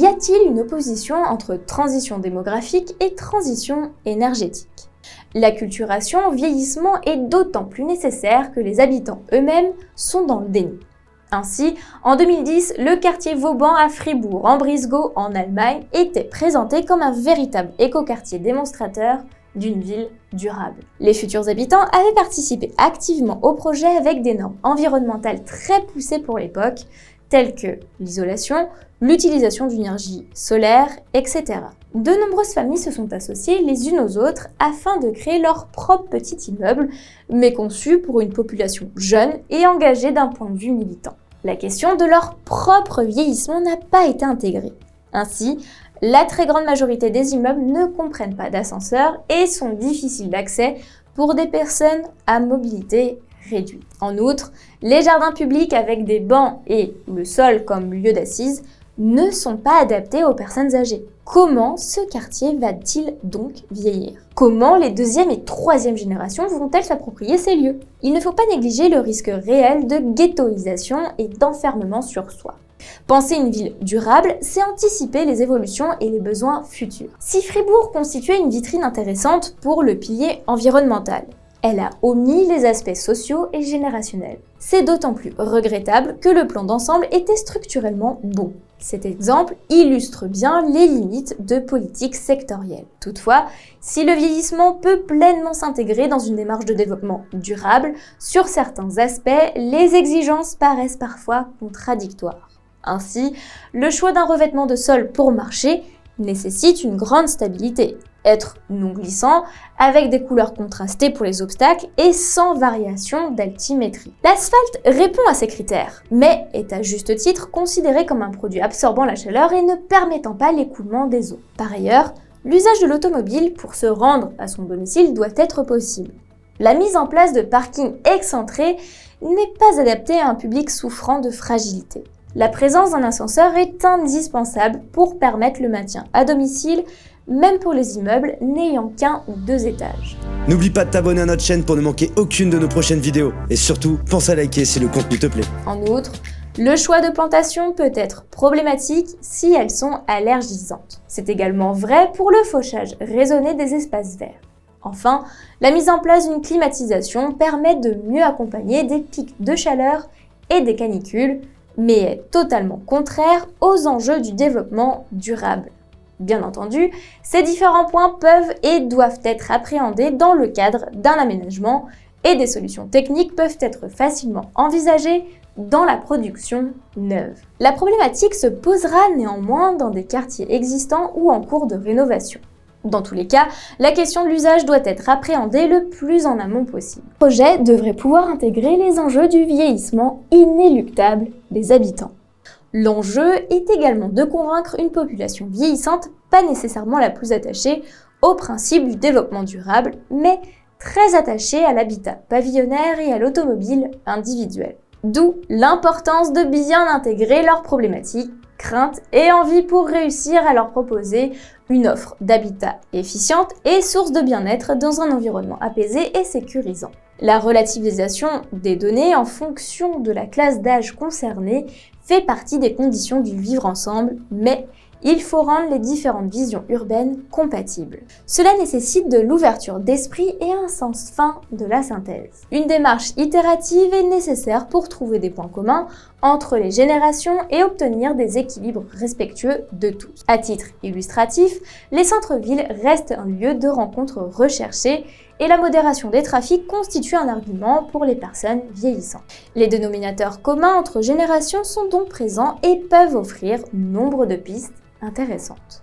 a-t-il une opposition entre transition démographique et transition énergétique? L'acculturation au vieillissement est d'autant plus nécessaire que les habitants eux-mêmes sont dans le déni. Ainsi, en 2010, le quartier Vauban à Fribourg, en Brisgau, en Allemagne, était présenté comme un véritable écoquartier démonstrateur d'une ville durable. Les futurs habitants avaient participé activement au projet avec des normes environnementales très poussées pour l'époque, telles que l'isolation, l'utilisation d'énergie solaire, etc. De nombreuses familles se sont associées les unes aux autres afin de créer leur propre petit immeuble, mais conçu pour une population jeune et engagée d'un point de vue militant. La question de leur propre vieillissement n'a pas été intégrée. Ainsi, la très grande majorité des immeubles ne comprennent pas d'ascenseur et sont difficiles d'accès pour des personnes à mobilité réduite. En outre, les jardins publics avec des bancs et le sol comme lieu d'assise ne sont pas adaptés aux personnes âgées. Comment ce quartier va-t-il donc vieillir? Comment les deuxième et troisième générations vont-elles s'approprier ces lieux? Il ne faut pas négliger le risque réel de ghettoisation et d'enfermement sur soi. Penser une ville durable, c'est anticiper les évolutions et les besoins futurs. Si Fribourg constituait une vitrine intéressante pour le pilier environnemental, elle a omis les aspects sociaux et générationnels. C'est d'autant plus regrettable que le plan d'ensemble était structurellement bon. Cet exemple illustre bien les limites de politique sectorielle. Toutefois, si le vieillissement peut pleinement s'intégrer dans une démarche de développement durable, sur certains aspects, les exigences paraissent parfois contradictoires. Ainsi, le choix d'un revêtement de sol pour marcher nécessite une grande stabilité. Être non glissant, avec des couleurs contrastées pour les obstacles et sans variation d'altimétrie. L'asphalte répond à ces critères, mais est à juste titre considéré comme un produit absorbant la chaleur et ne permettant pas l'écoulement des eaux. Par ailleurs, l'usage de l'automobile pour se rendre à son domicile doit être possible. La mise en place de parkings excentrés n'est pas adaptée à un public souffrant de fragilité. La présence d'un ascenseur est indispensable pour permettre le maintien à domicile, même pour les immeubles n'ayant qu'un ou deux étages. N'oublie pas de t'abonner à notre chaîne pour ne manquer aucune de nos prochaines vidéos. Et surtout, pense à liker si le contenu te plaît. En outre, le choix de plantation peut être problématique si elles sont allergisantes. C'est également vrai pour le fauchage raisonné des espaces verts. Enfin, la mise en place d'une climatisation permet de mieux accompagner des pics de chaleur et des canicules, mais est totalement contraire aux enjeux du développement durable. Bien entendu, ces différents points peuvent et doivent être appréhendés dans le cadre d'un aménagement et des solutions techniques peuvent être facilement envisagées dans la production neuve. La problématique se posera néanmoins dans des quartiers existants ou en cours de rénovation. Dans tous les cas, la question de l'usage doit être appréhendée le plus en amont possible. Le projet devrait pouvoir intégrer les enjeux du vieillissement inéluctable des habitants. L'enjeu est également de convaincre une population vieillissante, pas nécessairement la plus attachée au principe du développement durable, mais très attachée à l'habitat pavillonnaire et à l'automobile individuelle. D'où l'importance de bien intégrer leurs problématiques, craintes et envies pour réussir à leur proposer une offre d'habitat efficiente et source de bien-être dans un environnement apaisé et sécurisant. La relativisation des données en fonction de la classe d'âge concernée fait partie des conditions du vivre ensemble, mais il faut rendre les différentes visions urbaines compatibles. Cela nécessite de l'ouverture d'esprit et un sens fin de la synthèse. Une démarche itérative est nécessaire pour trouver des points communs entre les générations et obtenir des équilibres respectueux de tous. À titre illustratif, les centres-villes restent un lieu de rencontre recherché et la modération des trafics constitue un argument pour les personnes vieillissantes. Les dénominateurs communs entre générations sont donc présents et peuvent offrir nombre de pistes intéressantes.